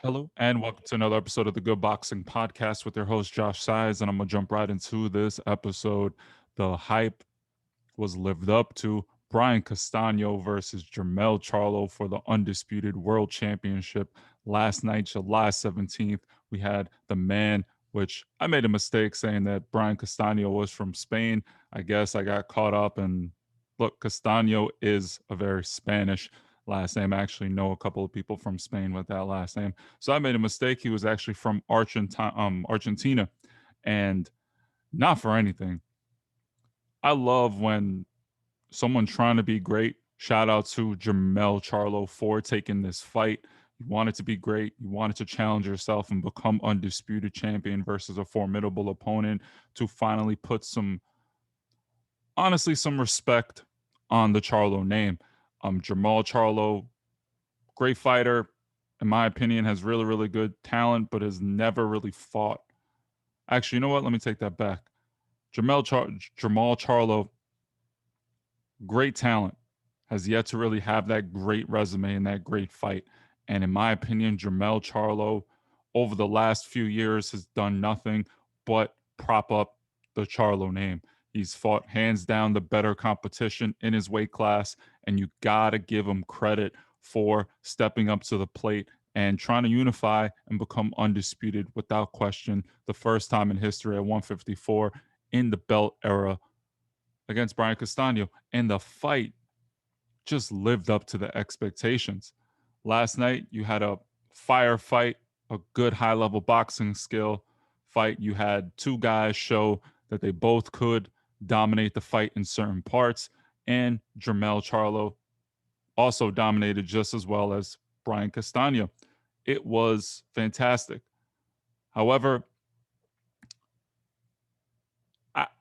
Hello, and welcome to another episode of the Good Boxing Podcast with your host, Josh Size. And I'm going to jump right into this episode. The hype was lived up to. Brian Castano versus Jermell Charlo for the undisputed world championship last night, July 17th. We had the man, which I made a mistake saying that Brian Castano was from Spain. I guess I got caught up, and look, Castano is a very Spanish last name. I actually know a couple of people from Spain with that last name. So I made a mistake. He was actually from Argentina. And not for anything. I love when someone trying to be great. Shout out to Jermell Charlo for taking this fight. You wanted to be great. You wanted to challenge yourself and become undisputed champion versus a formidable opponent to finally put honestly, some respect on the Charlo name. Jermall Charlo, great fighter, in my opinion, has really, really good talent, but has never really fought. Actually, you know what? Let me take that back. Jermall Charlo, great talent, has yet to really have that great resume and that great fight. And in my opinion, Jermell Charlo, over the last few years, has done nothing but prop up the Charlo name. He's fought hands down the better competition in his weight class, and you gotta give him credit for stepping up to the plate and trying to unify and become undisputed without question the first time in history at 154 in the belt era against Brian Castano. And the fight just lived up to the expectations. Last night, you had a firefight, a good high level boxing skill fight. You had two guys show that they both could dominate the fight in certain parts. And Jermell Charlo also dominated just as well as Brian Castano. It was fantastic. However,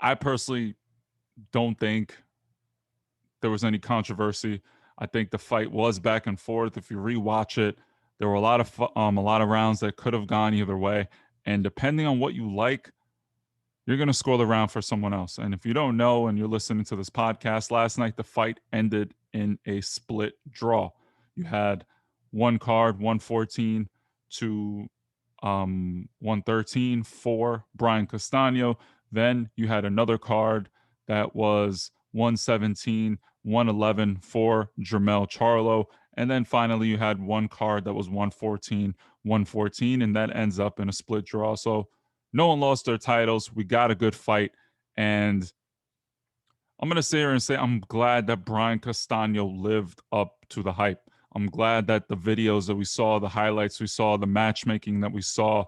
I personally don't think there was any controversy. I think the fight was back and forth. If you rewatch it, there were a lot of rounds that could have gone either way. And depending on what you like, you're going to score the round for someone else. And if you don't know and you're listening to this podcast, last night the fight ended in a split draw. You had one card, 114 to 113 for Brian Castano. Then you had another card that was 117, 111 for Jermell Charlo. And then finally, you had one card that was 114, 114, and that ends up in a split draw. So no one lost their titles. We got a good fight. And I'm going to sit here and say I'm glad that Brian Castano lived up to the hype. I'm glad that the videos that we saw, the highlights we saw, the matchmaking that we saw,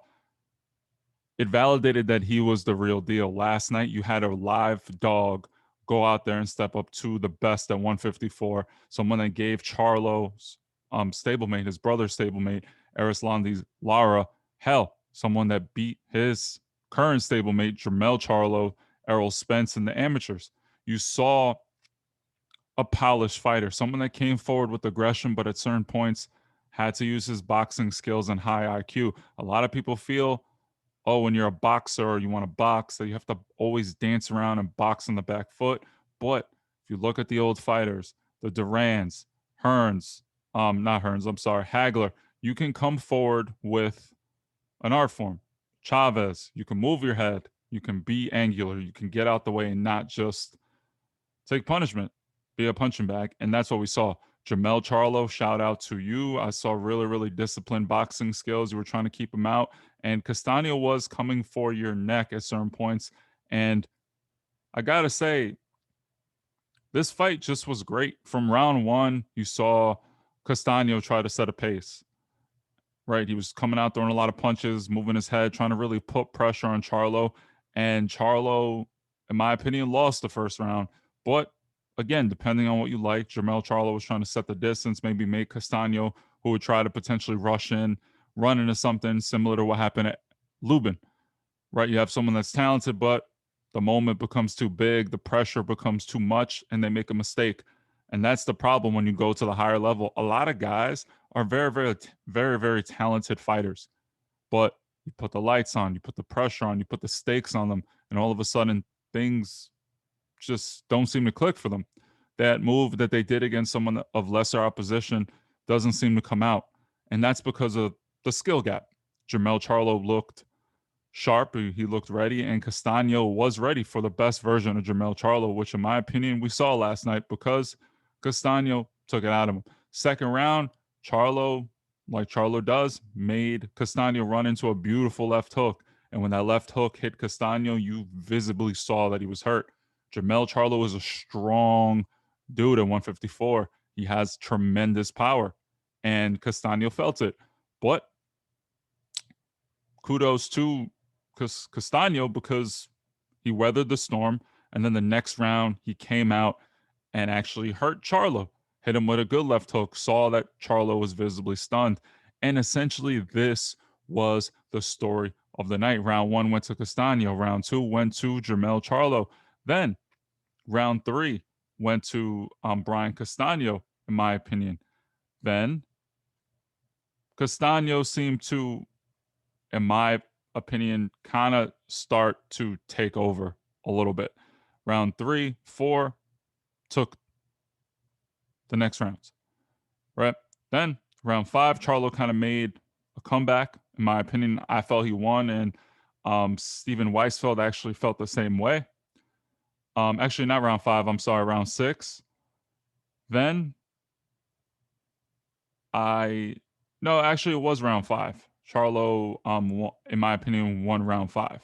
it validated that he was the real deal. Last night, you had a live dog go out there and step up to the best at 154. Someone that gave Charlo's stablemate, his brother's stablemate, Erislandi's Lara, hell. Someone that beat his current stablemate, Jermell Charlo, Errol Spence in the amateurs. You saw a polished fighter, someone that came forward with aggression, but at certain points had to use his boxing skills and high IQ. A lot of people feel, oh, when you're a boxer or you want to box, that you have to always dance around and box on the back foot. But if you look at the old fighters, the Durans, Hearns, not Hearns, I'm sorry, Hagler, you can come forward with an art form. Chavez, you can move your head, you can be angular, you can get out the way and not just take punishment, be a punching bag. And that's what we saw. Jermell Charlo, shout out to you. I saw really, really disciplined boxing skills. You were trying to keep him out. And Castano was coming for your neck at certain points. And I got to say, this fight just was great. From round one, you saw Castano try to set a pace, right? He was coming out, throwing a lot of punches, moving his head, trying to really put pressure on Charlo. And Charlo, in my opinion, lost the first round. But again, depending on what you like, Jermell Charlo was trying to set the distance, maybe make Castano, who would try to potentially rush in, run into something similar to what happened at Lubin, right? You have someone that's talented, but the moment becomes too big, the pressure becomes too much, and they make a mistake. And that's the problem when you go to the higher level. A lot of guys are very, very, very, very talented fighters, but you put the lights on, you put the pressure on, you put the stakes on them, and all of a sudden things just don't seem to click for them. That move that they did against someone of lesser opposition doesn't seem to come out. And that's because of the skill gap. Jermell Charlo looked sharp, he looked ready, and Castano was ready for the best version of Jermell Charlo, which, in my opinion, we saw last night because Castano took it out of him. Second round, Charlo, like Charlo does, made Castano run into a beautiful left hook. And when that left hook hit Castano, you visibly saw that he was hurt. Jermell Charlo is a strong dude at 154. He has tremendous power, and Castano felt it. But kudos to Castano because he weathered the storm. And then the next round, he came out and actually hurt Charlo, hit him with a good left hook, saw that Charlo was visibly stunned. And essentially, this was the story of the night. Round one went to Castano, round two went to Jermell Charlo. Then round three went to Brian Castano, in my opinion. Then Castano seemed to, in my opinion, kind of start to take over a little bit. Round three, four took the next rounds, right? Then round five, Charlo kind of made a comeback. In my opinion, I felt he won, and Steven Weisfeld actually felt the same way. Actually, not round five. I'm sorry, round six. Then no, actually, it was round five. Charlo, in my opinion, won round five.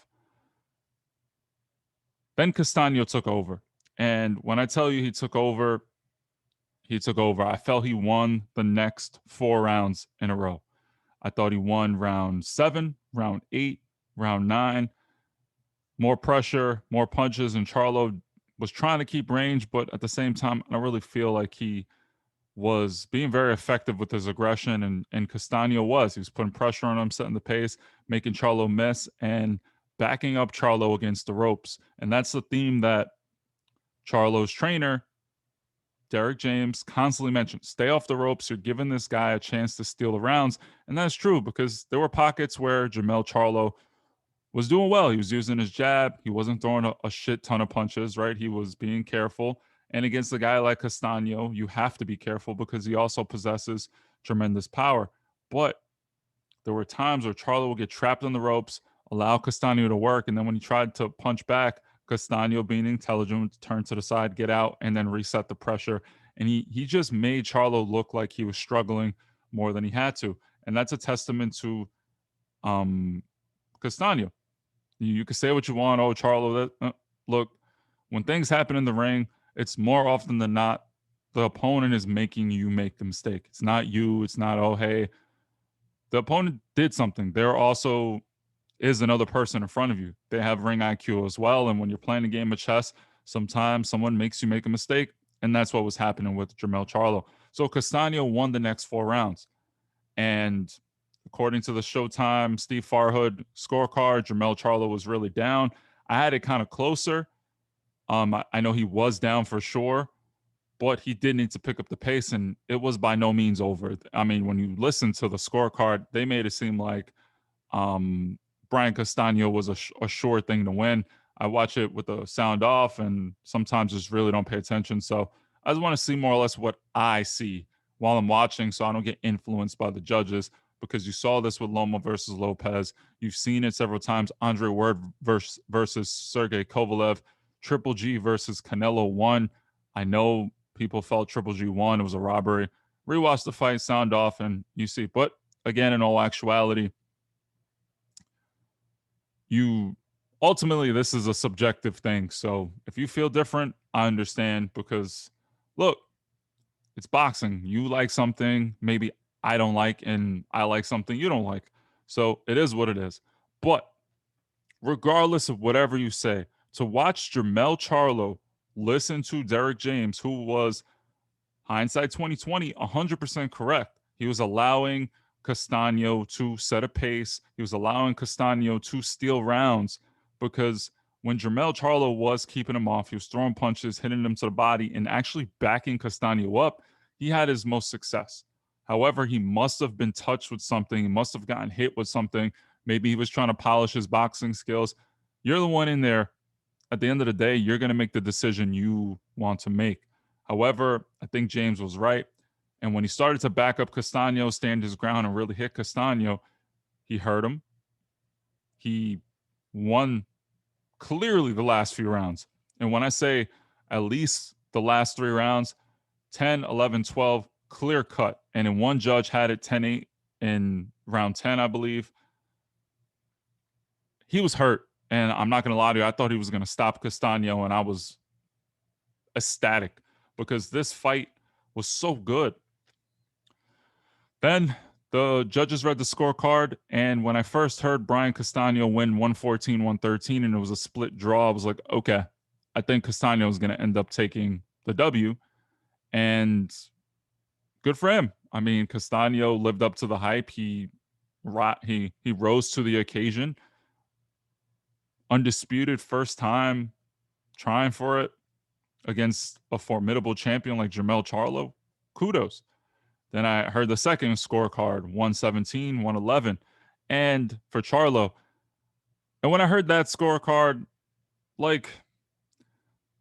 Then Castano took over. And when I tell you he took over, he took over. I felt he won the next 4 rounds in a row. I thought he won round 7, round 8, round 9. More pressure, more punches, and Charlo was trying to keep range, but at the same time, I don't really feel like he was being very effective with his aggression, and Castano was. He was putting pressure on him, setting the pace, making Charlo miss, and backing up Charlo against the ropes. And that's the theme that Charlo's trainer, Derek James, constantly mentioned. Stay off the ropes. You're giving this guy a chance to steal the rounds. And that's true because there were pockets where Jermell Charlo was doing well. He was using his jab. He wasn't throwing a shit ton of punches, right? He was being careful. And against a guy like Castano, you have to be careful because he also possesses tremendous power. But there were times where Charlo would get trapped on the ropes, allow Castano to work, and then when he tried to punch back, Castano, being intelligent, would turn to the side, get out, and then reset the pressure. And he just made Charlo look like he was struggling more than he had to. And that's a testament to Castano. You can say what you want. Oh, Charlo, look, when things happen in the ring, it's more often than not the opponent is making you make the mistake. It's not you. It's not, oh, hey, the opponent did something. There also is another person in front of you. They have ring IQ as well. And when you're playing a game of chess, sometimes someone makes you make a mistake. And that's what was happening with Jermell Charlo. So Castano won the next 4 rounds. And according to the Showtime Steve Farhood scorecard, Jermell Charlo was really down. I had it kind of closer. I know he was down for sure, but he did need to pick up the pace, and it was by no means over. I mean, when you listen to the scorecard, they made it seem like Brian Castano was a sure thing to win. I watch it with the sound off, and sometimes just really don't pay attention. So I just want to see more or less what I see while I'm watching, so I don't get influenced by the judges. Because you saw this with Loma versus Lopez, you've seen it several times. Andre Ward versus Sergey Kovalev, Triple G versus Canelo 1. I know people felt Triple G won. It was a robbery. Rewatch the fight, sound off, and you see. But again, in all actuality, you ultimately, this is a subjective thing. So if you feel different, I understand because look, it's boxing. You like something, maybe I don't like, and I like something you don't like. So it is what it is. But regardless of whatever you say, to watch Jermell Charlo listen to Derek James, who was hindsight 2020, 100% correct. He was allowing Castano to set a pace. He was allowing Castano to steal rounds because when Jermell Charlo was keeping him off, he was throwing punches, hitting him to the body, and actually backing Castano up, he had his most success. However, he must have been touched with something. He must have gotten hit with something. Maybe he was trying to polish his boxing skills. You're the one in there. At the end of the day, you're going to make the decision you want to make. However, I think James was right. And when he started to back up Castano, stand his ground, and really hit Castano, He hurt him. He won clearly the last few rounds. And when I say at least the last 3 rounds, 10, 11, 12, clear cut. And then one judge had it 10-8 in round 10, I believe. He was hurt. And I'm not going to lie to you, I thought he was going to stop Castano, and I was ecstatic because this fight was so good. Then the judges read the scorecard, and when I first heard Brian Castano win 114-113 and it was a split draw, I was like, okay, I think Castano is going to end up taking the W. And good for him. I mean, Castano lived up to the hype. He rose to the occasion. Undisputed, first time trying for it against a formidable champion like Jermell Charlo. Kudos. Then I heard the second scorecard, 117, 111. And for Charlo, and when I heard that scorecard, like,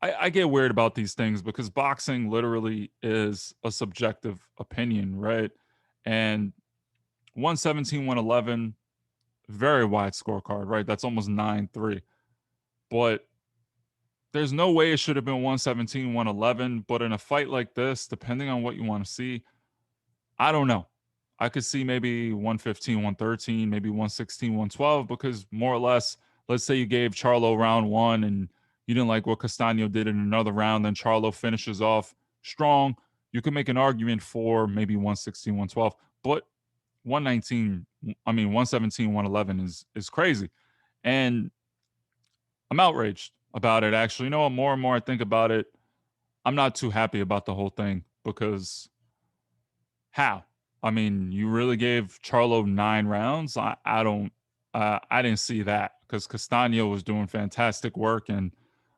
I get weird about these things because boxing literally is a subjective opinion, right? And 117, 111, very wide scorecard, right? That's almost 9-3. But there's no way it should have been 117, 111. But in a fight like this, depending on what you want to see, I don't know. I could see maybe 115, 113, maybe 116, 112, because more or less, let's say you gave Charlo round one and you didn't like what Castano did in another round, then Charlo finishes off strong. You can make an argument for maybe 116, 112, but 119, I mean 117, 111 is crazy. And I'm outraged about it actually. You know what? More and more I think about it, I'm not too happy about the whole thing because how? I mean, you really gave Charlo 9 rounds. I don't. I didn't see that because Castano was doing fantastic work, and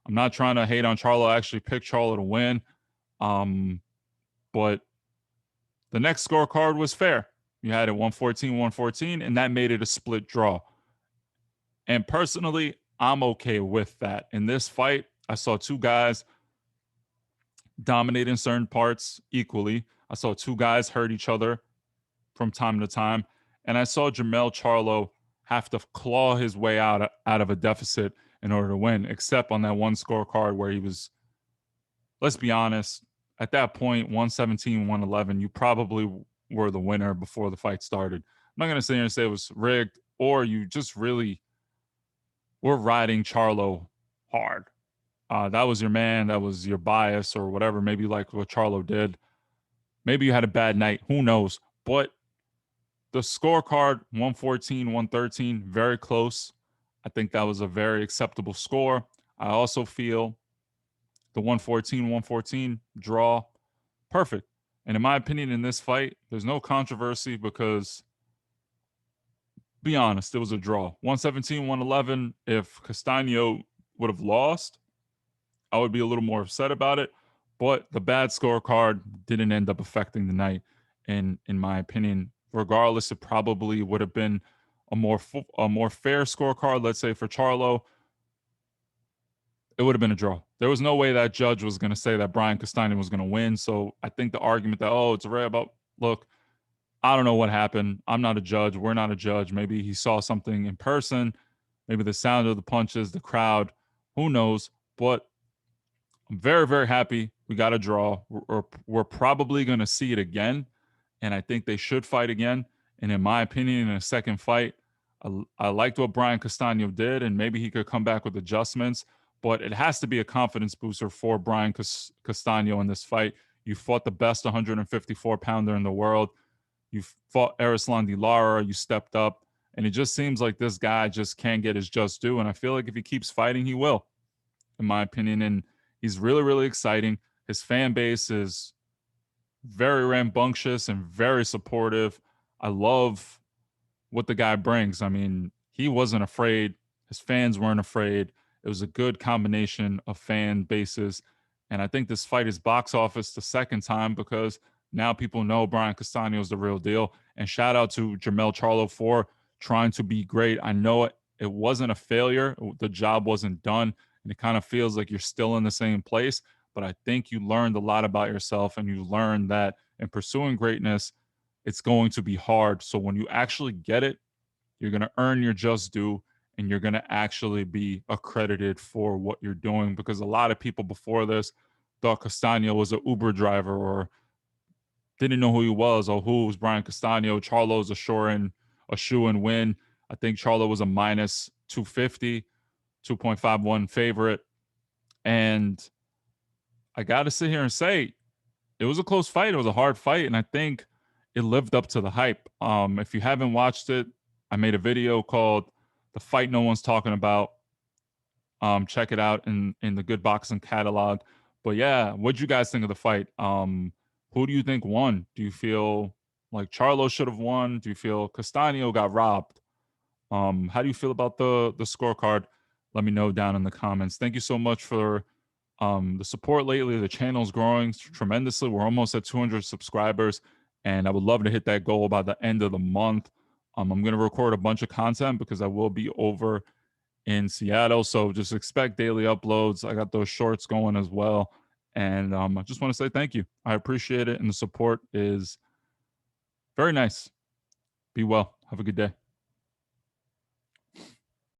I'm not trying to hate on Charlo. I actually picked Charlo to win, but the next scorecard was fair. You had it 114, 114, and that made it a split draw. And personally, I'm okay with that. In this fight, I saw two guys dominate in certain parts equally. I saw two guys hurt each other from time to time. And I saw Jermell Charlo have to claw his way out of a deficit in order to win, except on that one scorecard where he was, let's be honest, at that point, 117, 111, you probably were the winner before the fight started. I'm not going to sit here and say it was rigged, or you just really were riding Charlo hard. That was your man. That was your bias or whatever. Maybe you liked what Charlo did. Maybe you had a bad night. Who knows? But the scorecard, 114, 113, very close. I think that was a very acceptable score. I also feel the 114, 114 draw, perfect. And in my opinion, in this fight, there's no controversy because, be honest, it was a draw. 117, 111. If Castano would have lost, I would be a little more upset about it. But the bad scorecard didn't end up affecting the night, in my opinion. Regardless, it probably would have been a more fair scorecard. Let's say for Charlo, it would have been a draw. There was no way that judge was going to say that Brian Castano was going to win. So I think the argument that, oh, it's rare about, look, I don't know what happened. I'm not a judge. We're not a judge. Maybe he saw something in person. Maybe the sound of the punches, the crowd, who knows. But I'm very, very happy we got a draw. We're probably going to see it again. And I think they should fight again. And in my opinion, in a second fight, I liked what Brian Castano did, and maybe he could come back with adjustments. But it has to be a confidence booster for Brian Castano in this fight. You fought the best 154-pounder in the world. You fought Erislandy Lara. You stepped up. And it just seems like this guy just can't get his just due. And I feel like if he keeps fighting, he will, in my opinion. And he's really, really exciting. His fan base is very rambunctious and very supportive. I love what the guy brings. I mean, he wasn't afraid. His fans weren't afraid. It was a good combination of fan bases. And I think this fight is box office the second time because now people know Brian Castano is the real deal. And shout out to Jermell Charlo for trying to be great. I know it wasn't a failure. The job wasn't done. And it kind of feels like you're still in the same place. But I think you learned a lot about yourself, and you learned that in pursuing greatness, it's going to be hard. So when you actually get it, You're going to earn your just due, and you're going to actually be accredited for what you're doing, because a lot of people before this thought Castano was an Uber driver or didn't know who he was or who was Brian Castano. Charlo's a shoe and win. I think Charlo was a minus 250, 2.51 favorite. And I got to sit here and say it was a close fight. It was a hard fight. And I think it lived up to the hype. If you haven't watched it, I made a video called The Fight No One's Talking About. Check it out in the Good Boxing catalog. But yeah, what'd you guys think of the fight? Who do you think won? Do you feel like Charlo should have won? Do you feel Castano got robbed? How do you feel about the scorecard? Let me know down in the comments. Thank you so much for the support lately. The channel's growing tremendously. We're almost at 200 subscribers, and I would love to hit that goal by the end of the month. I'm going to record a bunch of content because I will be over in Seattle. So just expect daily uploads. I got those shorts going as well. And I just want to say thank you. I appreciate it. And the support is very nice. Be well. Have a good day.